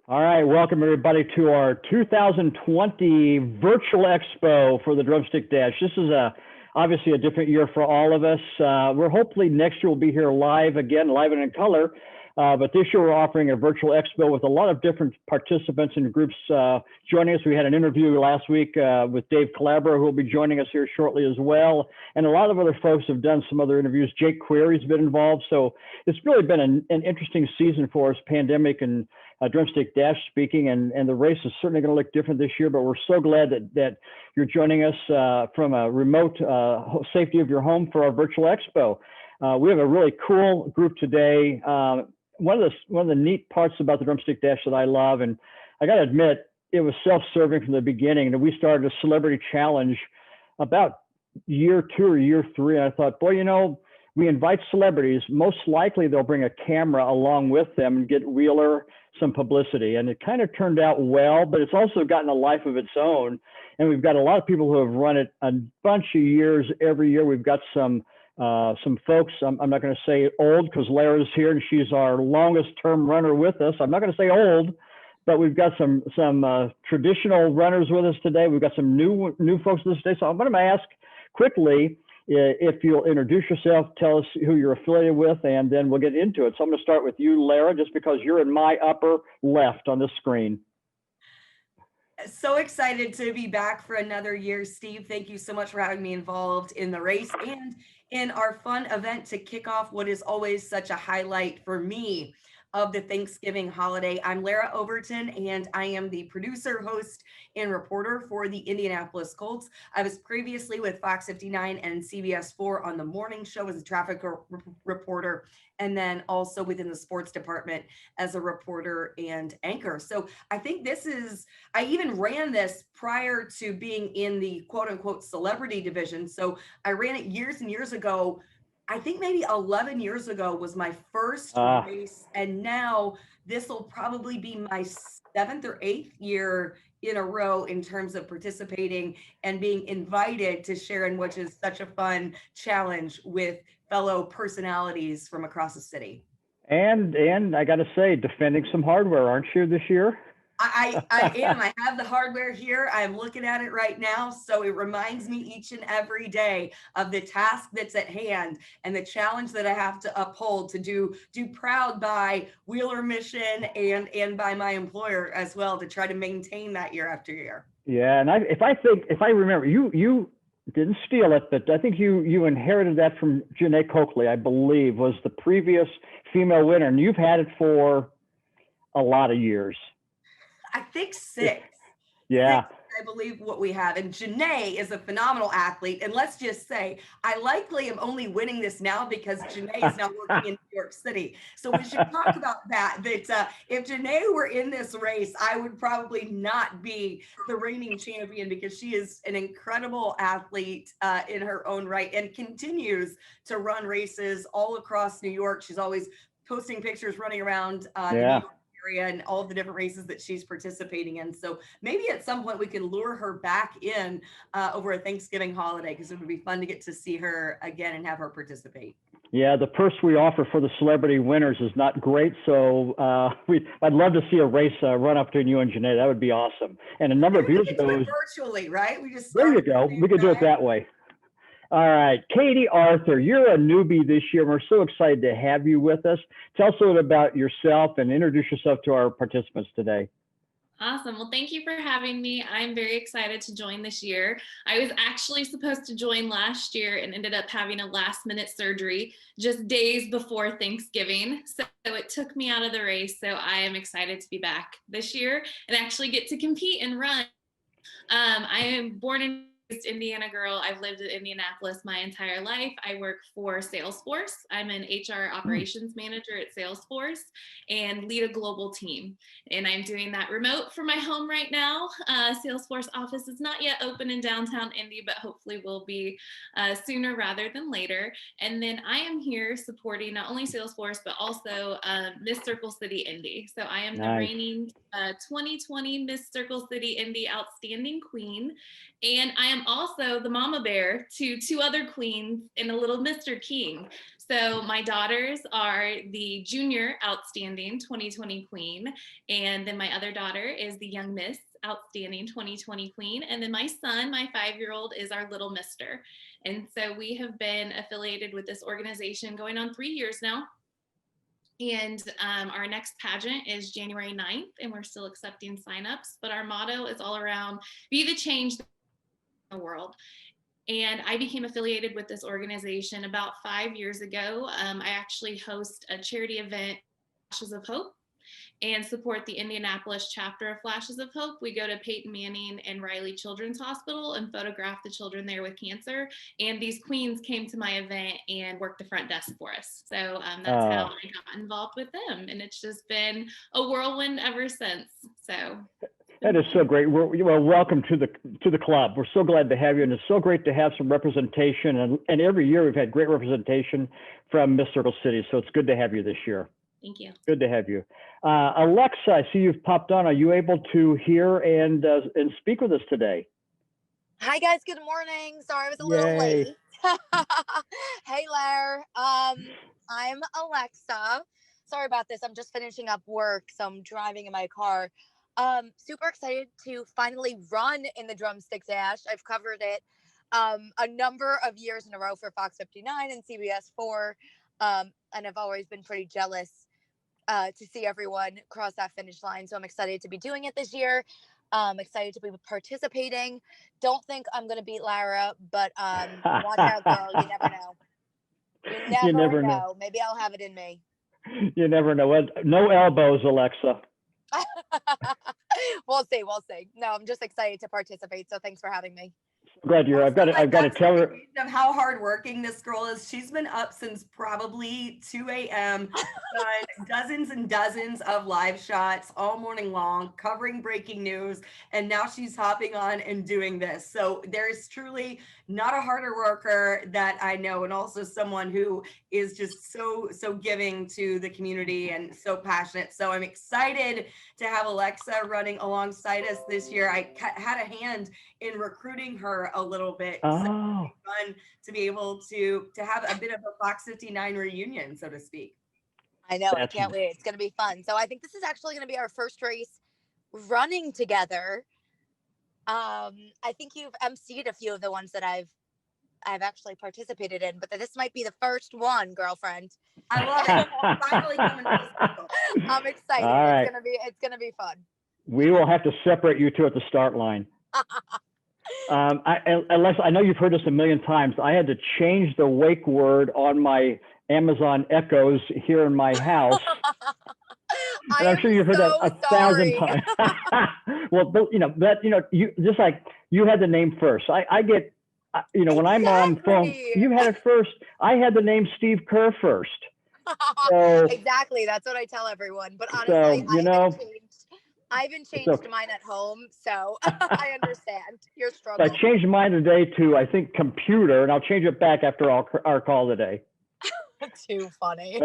All right, welcome everybody to our 2020 virtual expo for the Drumstick Dash. This is obviously a different year for all of us. We're hopefully next year we'll be here live again, live and in color. But this year we're offering a virtual expo with a lot of different participants and groups joining us. We had an interview last week with Dave Calabro, who will be joining us here shortly as well. And a lot of other folks have done some other interviews. Jake Query's been involved. So it's really been an interesting season for us, pandemic and Drumstick Dash speaking, and the race is certainly going to look different this year, but we're so glad that you're joining us from a remote safety of your home for our virtual expo. We have a really cool group today. One of the neat parts about the Drumstick Dash that I love, and I got to admit, it was self-serving from the beginning. And we started a celebrity challenge about year 2 or year 3, and I thought, boy, you know, we invite celebrities. Most likely they'll bring a camera along with them and get Wheeler some publicity. And it kind of turned out well, but it's also gotten a life of its own. And we've got a lot of people who have run it a bunch of years. Every year we've got some folks, I'm not going to say old because Lara's here and she's our longest term runner with us. I'm not going to say old, but we've got some traditional runners with us today. We've got some new folks with us today. So I'm going to ask quickly if you'll introduce yourself, tell us who you're affiliated with, and then we'll get into it. So I'm going to start with you, Lara, just because you're in my upper left on the screen. So excited to be back for another year, Steve. Thank you so much for having me involved in the race and in our fun event to kick off what is always such a highlight for me of the Thanksgiving holiday. I'm Lara Overton, and I am the producer, host, and reporter for the Indianapolis Colts. I was previously with Fox 59 and CBS 4 on the morning show as a traffic reporter, and then also within the sports department as a reporter and anchor. So I think I even ran this prior to being in the quote unquote celebrity division. So I ran it years and years ago. I think maybe 11 years ago was my first race. And now this will probably be my 7th or 8th year in a row in terms of participating and being invited to share in which is such a fun challenge with fellow personalities from across the city. And I got to say, defending some hardware, aren't you, this year? I am. I have the hardware here. I'm looking at it right now. So it reminds me each and every day of the task that's at hand and the challenge that I have to uphold to do proud by Wheeler Mission and by my employer as well, to try to maintain that year after year. Yeah, and if I remember, you didn't steal it, but I think you inherited that from Janae Coakley, I believe, was the previous female winner, and you've had it for a lot of years. I think 6. Yeah. 6, I believe what we have. And Janae is a phenomenal athlete. And let's just say, I likely am only winning this now because Janae is now working in New York City. So we should talk about that if Janae were in this race, I would probably not be the reigning champion because she is an incredible athlete in her own right and continues to run races all across New York. She's always posting pictures running around the New York area and all of the different races that she's participating in. So maybe at some point we can lure her back in over a Thanksgiving holiday, because it would be fun to get to see her again and have her participate. Yeah, the purse we offer for the celebrity winners is not great, so I'd love to see a race run up between you and Janae. That would be awesome. And a number of years ago, virtually, right? There you go. We could do it that way. All right, Katie Arthur, you're a newbie this year. We're so excited to have you with us. Tell us a little about yourself and introduce yourself to our participants today. Awesome. Well, thank you for having me. I'm very excited to join this year. I was actually supposed to join last year and ended up having a last-minute surgery just days before Thanksgiving. So it took me out of the race. So I am excited to be back this year and actually get to compete and run. I am born in Indiana girl. I've lived in Indianapolis my entire life. I work for Salesforce. I'm an HR operations manager at Salesforce and lead a global team. And I'm doing that remote from my home right now. Salesforce office is not yet open in downtown Indy, but hopefully will be sooner rather than later. And then I am here supporting not only Salesforce, but also Miss Circle City Indy. So I am the reigning 2020 Miss Circle City Indy Outstanding Queen. And I am am also the mama bear to 2 other queens and a little Mr. King. So my daughters are the junior outstanding 2020 queen, and then my other daughter is the young miss outstanding 2020 queen, and then my son, my 5-year-old, is our little mister. And so we have been affiliated with this organization going on 3 years now. And our next pageant is January 9th, and we're still accepting signups. But our motto is all around be the change in the world. And I became affiliated with this organization about 5 years ago. I actually host a charity event, Flashes of Hope, and support the Indianapolis chapter of Flashes of Hope. We go to Peyton Manning and Riley Children's Hospital and photograph the children there with cancer. And these queens came to my event and worked the front desk for us. So that's how I got involved with them. And it's just been a whirlwind ever since. So that is so great. Well, welcome to the club. We're so glad to have you, and it's so great to have some representation. And every year we've had great representation from Miss Circle City. So it's good to have you this year. Thank you. Good to have you. Alexa, I see you've popped on. Are you able to hear and speak with us today? Hi guys, good morning. Sorry I was a little late. Hey Lair, I'm Alexa. Sorry about this. I'm just finishing up work, so I'm driving in my car. Super excited to finally run in the Drumstick Dash. I've covered it a number of years in a row for Fox 59 and CBS 4, and I've always been pretty jealous to see everyone cross that finish line. So I'm excited to be doing it this year. Excited to be participating. Don't think I'm going to beat Lara, but watch out, girl. You never know. You never know. Maybe I'll have it in me. You never know. No elbows, Alexa. We'll see. No, I'm just excited to participate. So thanks for having me. Glad you're. I've got to tell her of how hardworking this girl is. She's been up since probably 2 a.m. done dozens and dozens of live shots all morning long, covering breaking news, and now she's hopping on and doing this. So there's truly not a harder worker that I know, and also someone who is just so giving to the community and so passionate. So I'm excited to have Alexa running alongside us this year. I had a hand in recruiting her a little bit. So it's fun to be able to have a bit of a Fox 59 reunion, so to speak. I know. I can't wait. It's going to be fun. So I think this is actually going to be our first race running together. I think you've emceed a few of the ones that I've actually participated in, but this might be the first one, girlfriend. I love it. Finally coming to the circle. I'm excited. All right. It's gonna be fun. We will have to separate you two at the start line. Unless I know you've heard this a million times, I had to change the wake word on my Amazon Echoes here in my house. And I'm sure you've heard that 1,000 times. Well, you just like you had the name first. I get, when I'm on phone, you had it first. I had the name Steve Kerr first. So, exactly. That's what I tell everyone. But honestly, I haven't changed mine at home, so I understand your struggle. I changed mine today to, I think, computer, and I'll change it back after our call today. Too funny.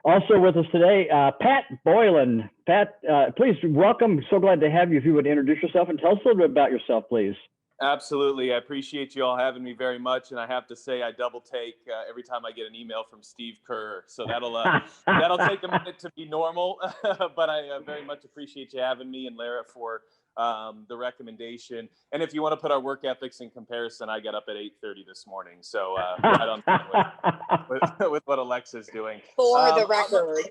Also with us today, Pat Boylan. Pat, please welcome. So glad to have you. If you would introduce yourself and tell us a little bit about yourself, please. Absolutely. I appreciate you all having me very much. And I have to say, I double take every time I get an email from Steve Kerr. So that'll take a minute to be normal. But I very much appreciate you having me and Lara for the recommendation. And if you want to put our work ethics in comparison, I got up at 8:30 this morning. So right on with what Alexa's doing. For the record.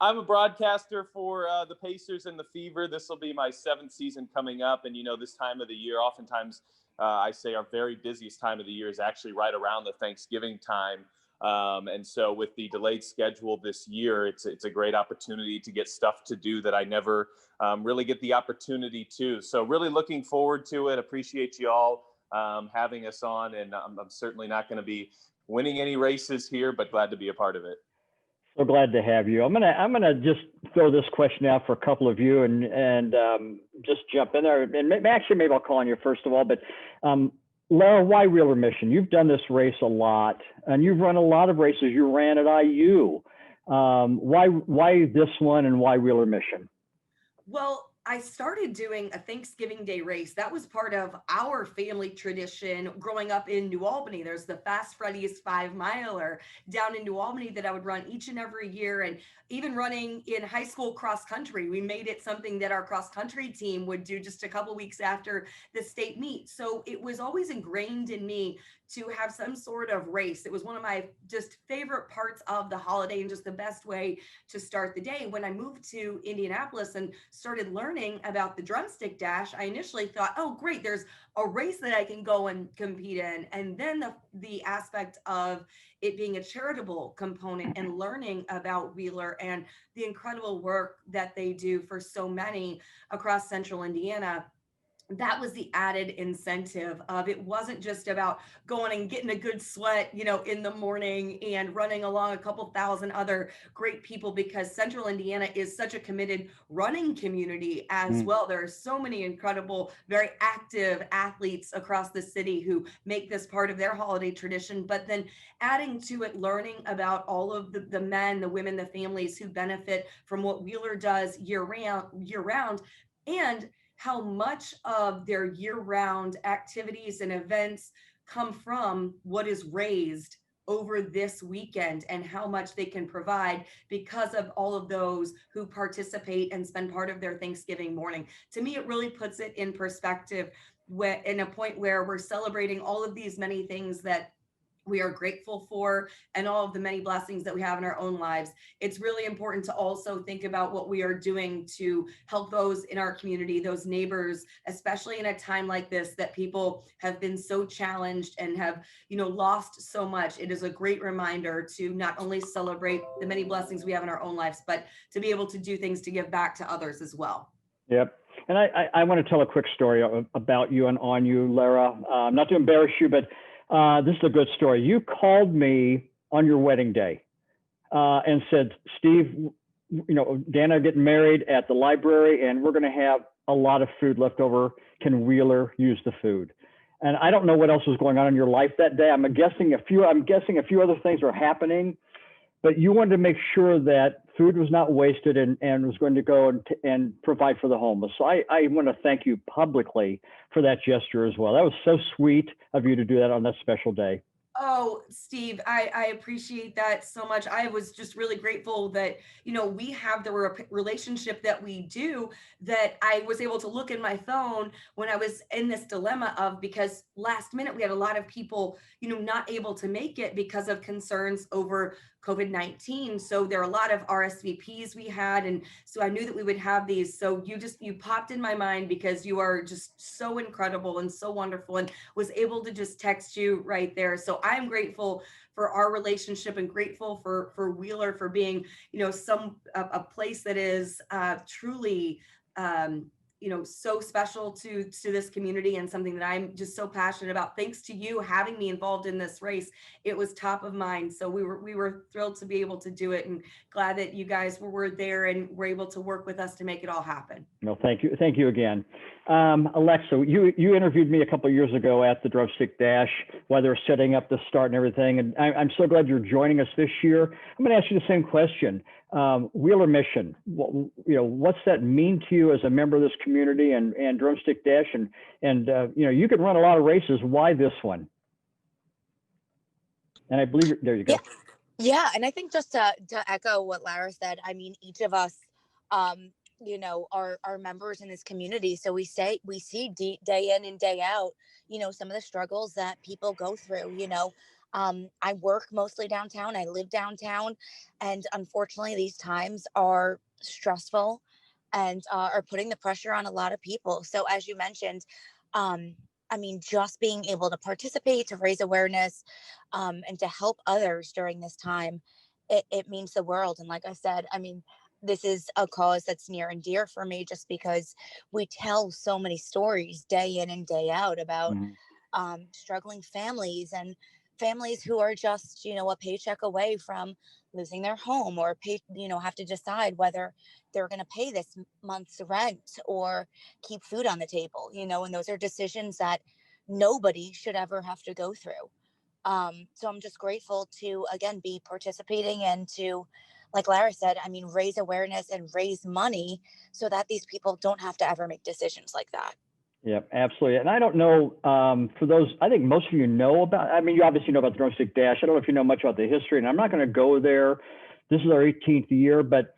I'm a broadcaster for the Pacers and the Fever. This will be my 7th season coming up. And, this time of the year, oftentimes I say our very busiest time of the year is actually right around the Thanksgiving time. And so with the delayed schedule this year, it's a great opportunity to get stuff to do that I never really get the opportunity to. So really looking forward to it. Appreciate you all having us on. And I'm certainly not going to be winning any races here, but glad to be a part of it. So glad to have you. I'm gonna just throw this question out for a couple of you and just jump in there. And maybe I'll call on you first of all. But Lara, why Wheeler Mission? You've done this race a lot, and you've run a lot of races. You ran at IU. Why this one, and why Wheeler Mission? Well, I started doing a Thanksgiving Day race. That was part of our family tradition growing up in New Albany. There's the Fast Freddy's 5 miler down in New Albany that I would run each and every year. And even running in high school cross country, we made it something that our cross country team would do just a couple weeks after the state meet. So it was always ingrained in me to have some sort of race. It was one of my just favorite parts of the holiday and just the best way to start the day. When I moved to Indianapolis and started learning about the Drumstick Dash, I initially thought, oh, great, there's a race that I can go and compete in. And then the aspect of it being a charitable component and learning about Wheeler and the incredible work that they do for so many across central Indiana, that was the added incentive of it wasn't just about going and getting a good sweat, in the morning and running along a couple thousand other great people, because central Indiana is such a committed running community as well. There are so many incredible, very active athletes across the city who make this part of their holiday tradition, but then adding to it, learning about all of the men, the women, the families who benefit from what Wheeler does year round, and how much of their year-round activities and events come from what is raised over this weekend, and how much they can provide because of all of those who participate and spend part of their Thanksgiving morning. To me, it really puts it in perspective, in a point where we're celebrating all of these many things that we are grateful for and all of the many blessings that we have in our own lives. It's really important to also think about what we are doing to help those in our community, those neighbors, especially in a time like this that people have been so challenged and have, lost so much. It is a great reminder to not only celebrate the many blessings we have in our own lives, but to be able to do things to give back to others as well. Yep. And I want to tell a quick story about you and on you, Lara. Not to embarrass you, but this is a good story. You called me on your wedding day and said, Steve, Dan and I are getting married at the library, and we're going to have a lot of food left over. Can Wheeler use the food? And I don't know what else was going on in your life that day. I'm guessing a few other things were happening, but you wanted to make sure that food was not wasted and was going to go and provide for the homeless. So I want to thank you publicly for that gesture as well. That was so sweet of you to do that on that special day. Oh, Steve, I appreciate that so much. I was just really grateful that, we have the relationship that we do, that I was able to look in my phone when I was in this dilemma of, because last minute we had a lot of people, not able to make it because of concerns over COVID-19. So there are a lot of RSVPs we had. And so I knew that we would have these. So you popped in my mind because you are just so incredible and so wonderful, and was able to just text you right there. So I'm grateful for our relationship and grateful for Wheeler for being, a place that is truly, so special to this community, and something that I'm just so passionate about. Thanks to you having me involved in this race, it was top of mind. So we were thrilled to be able to do it, and glad that you guys were there and were able to work with us to make it all happen. No, thank you again. Alexa, you interviewed me a couple of years ago at the Drumstick Dash while they were setting up the start and everything, and I'm so glad you're joining us this year. I'm going to ask you the same question. Wheeler Mission, what's that mean to you as a member of this community and Drumstick Dash? And you could run a lot of races. Why this one? And I believe there you go. Yeah. And I think just to echo what Lara said, I mean, each of us, are members in this community. So we see day in and day out, some of the struggles that people go through. I work mostly downtown. I live downtown. And unfortunately, these times are stressful and are putting the pressure on a lot of people. So as you mentioned, just being able to participate, to raise awareness, and to help others during this time, it means the world. And like I said, this is a cause that's near and dear for me, just because we tell so many stories day in and day out about struggling families, and families who are just, a paycheck away from losing their home, or have to decide whether they're going to pay this month's rent or keep food on the table, and those are decisions that nobody should ever have to go through. So I'm just grateful to, again, be participating and to like Lara said, I mean, raise awareness and raise money so that these people don't have to ever make decisions like that. Yep, absolutely. And I don't know, for those, I think most of you know about, I mean, you obviously know about the Drumstick Dash. I don't know if you know much about the history, and I'm not going to go there. This is our 18th year, but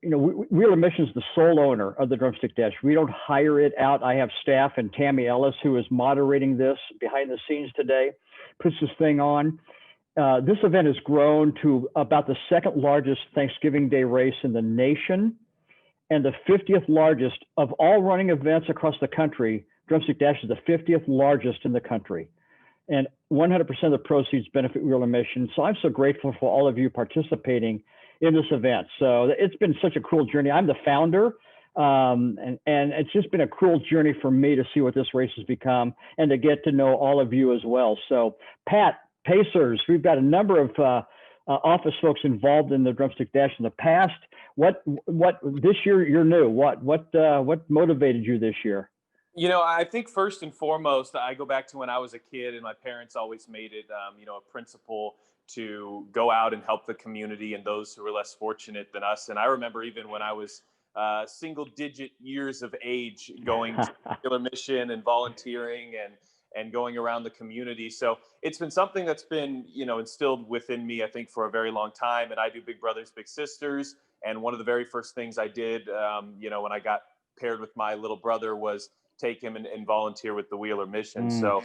you know, Wheeler Mission is the sole owner of the Drumstick Dash. We don't hire it out. I have staff, and Tammy Ellis, who is moderating this behind the scenes today, puts this thing on. This event has grown to about the second largest Thanksgiving Day race in the nation, and the 50th largest of all running events across the country. Drumstick Dash is the 50th largest in the country, and 100% of the proceeds benefit Wheeler Mission. So I'm so grateful for all of you participating in this event. So it's been such a cool journey. I'm the founder, and it's just been a cool journey for me to see what this race has become and to get to know all of you as well. So Pat, Pacers, we've got a number of office folks involved in the Drumstick Dash in the past. What this year you're new? What motivated you this year? You know, I think first and foremost, I go back to when I was a kid, and my parents always made it, you know, a principle to go out and help the community and those who were less fortunate than us. And I remember even when I was single-digit years of age, going to Wheeler Mission and volunteering and going around the community. So it's been something that's been, you know, instilled within me, I think, for a very long time. And I do Big Brothers Big Sisters. And one of the very first things I did, you know, when I got paired with my little brother was take him and volunteer with the Wheeler Mission. So,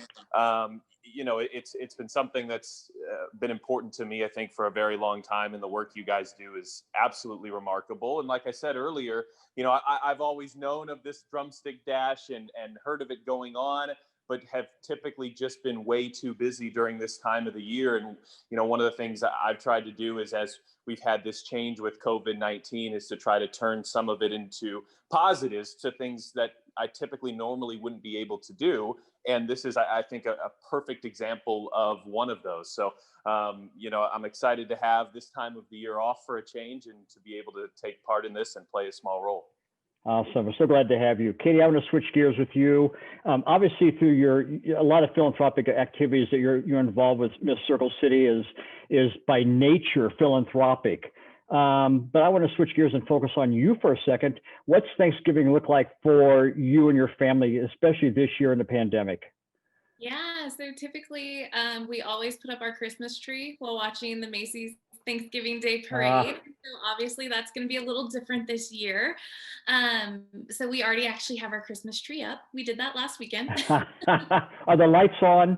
you know, it's been something that's been important to me, I think, for a very long time. And the work you guys do is absolutely remarkable. And like I said earlier, you know, I've always known of this Drumstick Dash and heard of it going on, but have typically just been way too busy during this time of the year. And, you know, one of the things that I've tried to do is, as we've had this change with COVID-19, is to try to turn some of it into positives, to things that I typically normally wouldn't be able to do. And this is, I think, a perfect example of one of those. So, you know, I'm excited to have this time of the year off for a change and to be able to take part in this and play a small role. Awesome. We're so glad to have you. Katie, I want to switch gears with you. Obviously, through a lot of philanthropic activities that you're involved with, Miss Circle City is by nature philanthropic. But I want to switch gears and focus on you for a second. What's Thanksgiving look like for you and your family, especially this year in the pandemic? Yeah, so typically we always put up our Christmas tree while watching the Macy's Thanksgiving Day Parade. So obviously that's going to be a little different this year. So we already actually have our Christmas tree up. We did that last weekend. Are the lights on?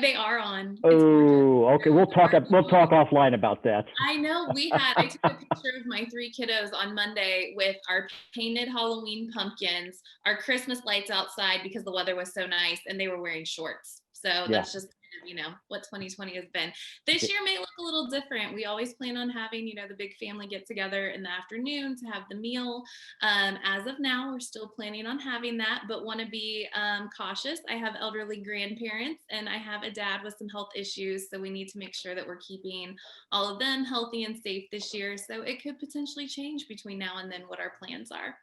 They are on. Oh, okay. We'll talk offline about that. I know. I took a picture of my 3 kiddos on Monday with our painted Halloween pumpkins, our Christmas lights outside because the weather was so nice, and they were wearing shorts. So that's just, you know, what 2020 has been. This year may look a little different. We always plan on having, you know, the big family get together in the afternoon to have the meal. As of now, we're still planning on having that, but want to be cautious. I have elderly grandparents and I have a dad with some health issues. So we need to make sure that we're keeping all of them healthy and safe this year. So it could potentially change between now and then what our plans are.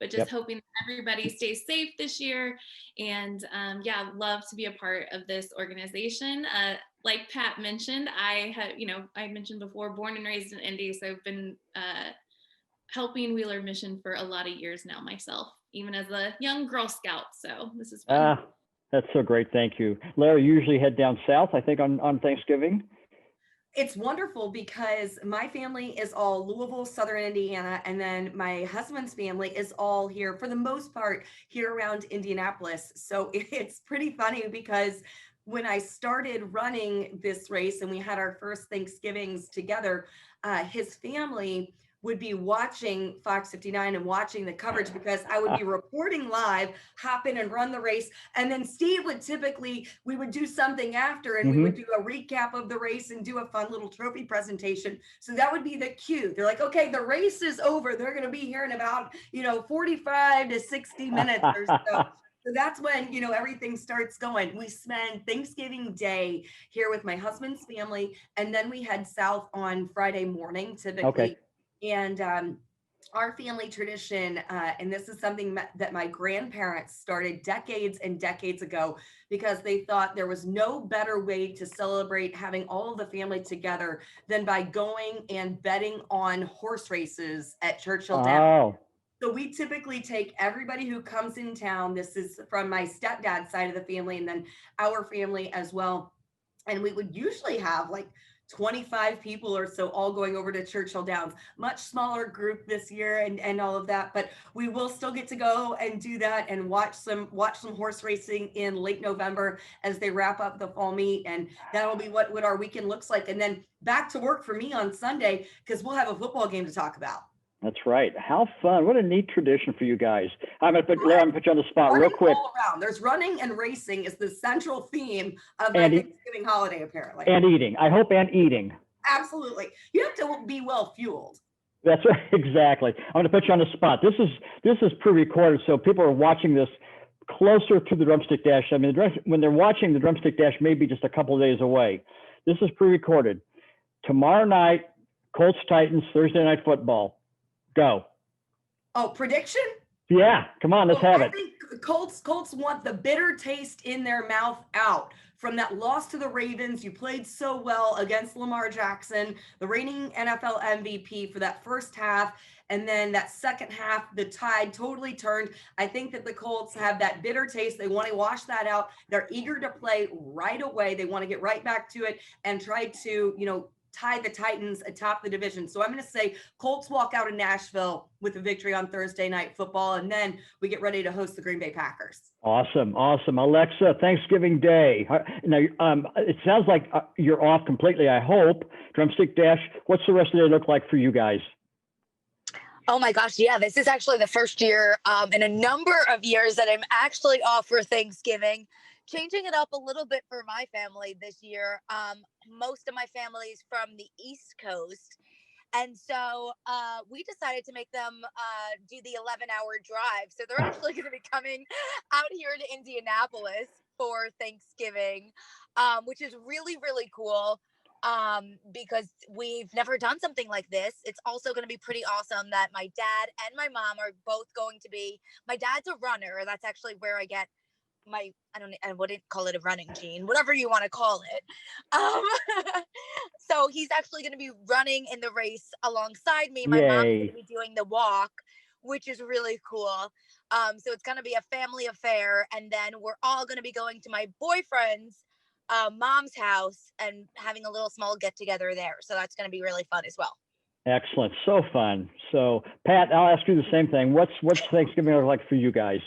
But just hoping everybody stays safe this year. And yeah, love to be a part of this organization. Like Pat mentioned, I mentioned before, born and raised in Indy. So I've been helping Wheeler Mission for a lot of years now myself, even as a young Girl Scout. So this is fun. That's so great. Thank you. Larry, you usually head down south, I think, on Thanksgiving. It's wonderful because my family is all Louisville, Southern Indiana, and then my husband's family is all here, for the most part, here around Indianapolis. So it's pretty funny because when I started running this race and we had our first Thanksgivings together, his family would be watching Fox 59 and watching the coverage because I would be reporting live, hop in and run the race. And then Steve would we would do something after and we would do a recap of the race and do a fun little trophy presentation. So that would be the cue. They're like, okay, the race is over. They're going to be here in about, 45 to 60 minutes or so. So that's when, everything starts going. We spend Thanksgiving Day here with my husband's family. And then we head south on Friday morning, typically. Okay. And our family tradition, and this is something that my grandparents started decades and decades ago because they thought there was no better way to celebrate having all of the family together than by going and betting on horse races at Churchill Downs. Oh, So we typically take everybody who comes in town. This is from my stepdad's side of the family and then our family as well. And we would usually have like 25 people or so all going over to Churchill Downs. Much smaller group this year and all of that, but we will still get to go and do that and watch some horse racing in late November as they wrap up the fall meet. And that'll be what our weekend looks like. And then back to work for me on Sunday because we'll have a football game to talk about. that's right. How fun. What a neat tradition for you guys. I'm going to put you on the spot real Running quick. all around. There's running and racing is the central theme of my And Thanksgiving holiday, apparently. And eating. I hope and eating. Absolutely. You have to be well fueled. That's right. Exactly. I'm going to put you on the spot. This is pre-recorded, so people are watching this closer to the Drumstick Dash. I mean, when they're watching the Drumstick Dash, maybe just a couple of days away. This is pre-recorded. Tomorrow night, Colts Titans, Thursday night football. Go. Oh, prediction? Yeah, come on, let's have I it. think Colts want the bitter taste in their mouth out from that loss to the Ravens. You played so well against Lamar Jackson, the reigning NFL MVP for that first half. And then that second half, the tide totally turned. I think that the Colts have that bitter taste. They want to wash that out. They're eager to play right away. They want to get right back to it and try to, tie the Titans atop the division. So I'm going to say Colts walk out of Nashville with a victory on Thursday night football, and then we get ready to host the Green Bay Packers. Awesome. Alexa, Thanksgiving Day. Now, it sounds like you're off completely, I hope. Drumstick Dash, what's the rest of the day look like for you guys? Oh my gosh, yeah, this is actually the first year in a number of years that I'm actually off for Thanksgiving. Changing it up a little bit for my family this year. Most of my family is from the East Coast. And so we decided to make them do the 11-hour drive. So they're actually going to be coming out here to Indianapolis for Thanksgiving, which is really, really cool because we've never done something like this. It's also going to be pretty awesome that my dad and my mom are both going to be, my dad's a runner. That's actually where I get I wouldn't call it a running gene, whatever you want to call it. So he's actually going to be running in the race alongside me. My mom's going to be doing the walk, which is really cool. So it's going to be a family affair. And then we're all going to be going to my boyfriend's mom's house and having a little small get together there. So that's going to be really fun as well. Excellent. So fun. So Pat, I'll ask you the same thing. What's Thanksgiving look like for you guys?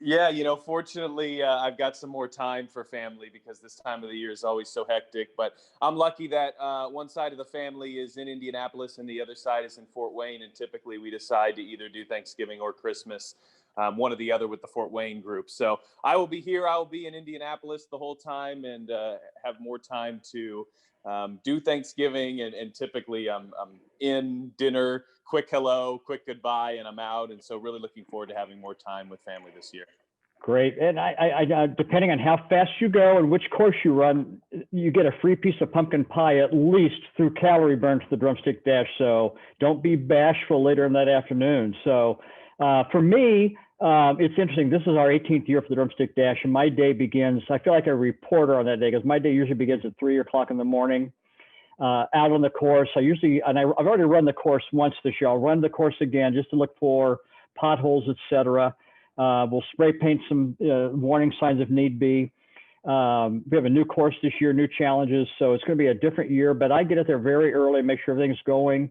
Yeah, fortunately, I've got some more time for family because this time of the year is always so hectic. But I'm lucky that one side of the family is in Indianapolis and the other side is in Fort Wayne. And typically we decide to either do Thanksgiving or Christmas, one or the other with the Fort Wayne group. So I will be here. I will be in Indianapolis the whole time and have more time to do Thanksgiving. And typically I'm in dinner, quick hello, quick goodbye, and I'm out. And so really looking forward to having more time with family this year. Great. And I depending on how fast you go and which course you run, you get a free piece of pumpkin pie, at least through calorie burn to the Drumstick Dash. So don't be bashful later in that afternoon. So for me, it's interesting. This is our 18th year for the Drumstick Dash, and my day begins, I feel like a reporter on that day because my day usually begins at 3 o'clock in the morning. Out on the course. I've already run the course once this year. I'll run the course again just to look for potholes, etc. We'll spray paint some warning signs if need be. We have a new course this year, new challenges. So it's going to be a different year, but I get out there very early, make sure everything's going.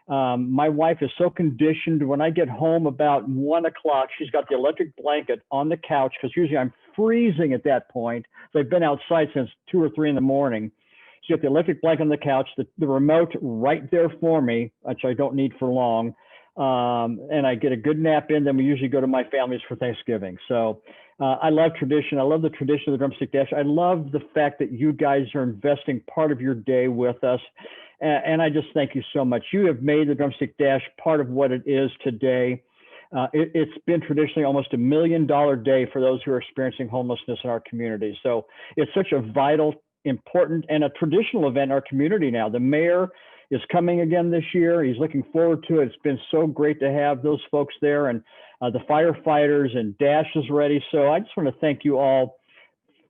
My wife is so conditioned when I get home about 1 o'clock, she's got the electric blanket on the couch because usually I'm freezing at that point. So I've been outside since 2 or 3 in the morning. She's got the electric blanket on the couch, the remote right there for me, which I don't need for long. And I get a good nap in, then we usually go to my family's for Thanksgiving. So I love tradition. I love the tradition of the Drumstick Dash. I love the fact that you guys are investing part of your day with us. And I just thank you so much. You have made the Drumstick Dash part of what it is today. It's been traditionally almost $1 million day for those who are experiencing homelessness in our community. So it's such a vital, important, and a traditional event in our community now. The mayor is coming again this year. He's looking forward to it. It's been so great to have those folks there, and the firefighters, and Dash is ready. So I just want to thank you all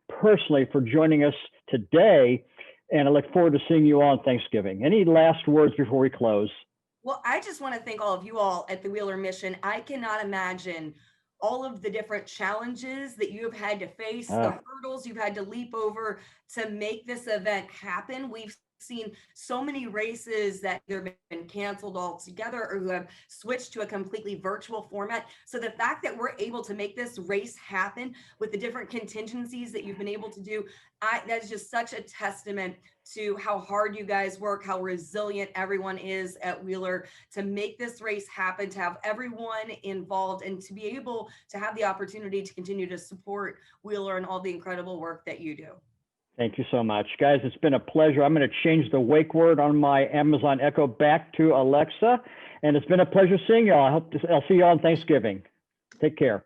personally for joining us today, and I look forward to seeing you all on Thanksgiving. Any last words before we close? Well, I just want to thank all of you all at the Wheeler Mission. I cannot imagine all of the different challenges that you have had to face, the hurdles you've had to leap over to make this event happen. We've seen so many races that either been canceled altogether or who have switched to a completely virtual format. So the fact that we're able to make this race happen with the different contingencies that you've been able to do, that's just such a testament to how hard you guys work, how resilient everyone is at Wheeler to make this race happen, to have everyone involved, and to be able to have the opportunity to continue to support Wheeler and all the incredible work that you do. Thank you so much, guys. It's been a pleasure. I'm going to change the wake word on my Amazon Echo back to Alexa, and it's been a pleasure seeing you all. I'll see you all on Thanksgiving. Take care.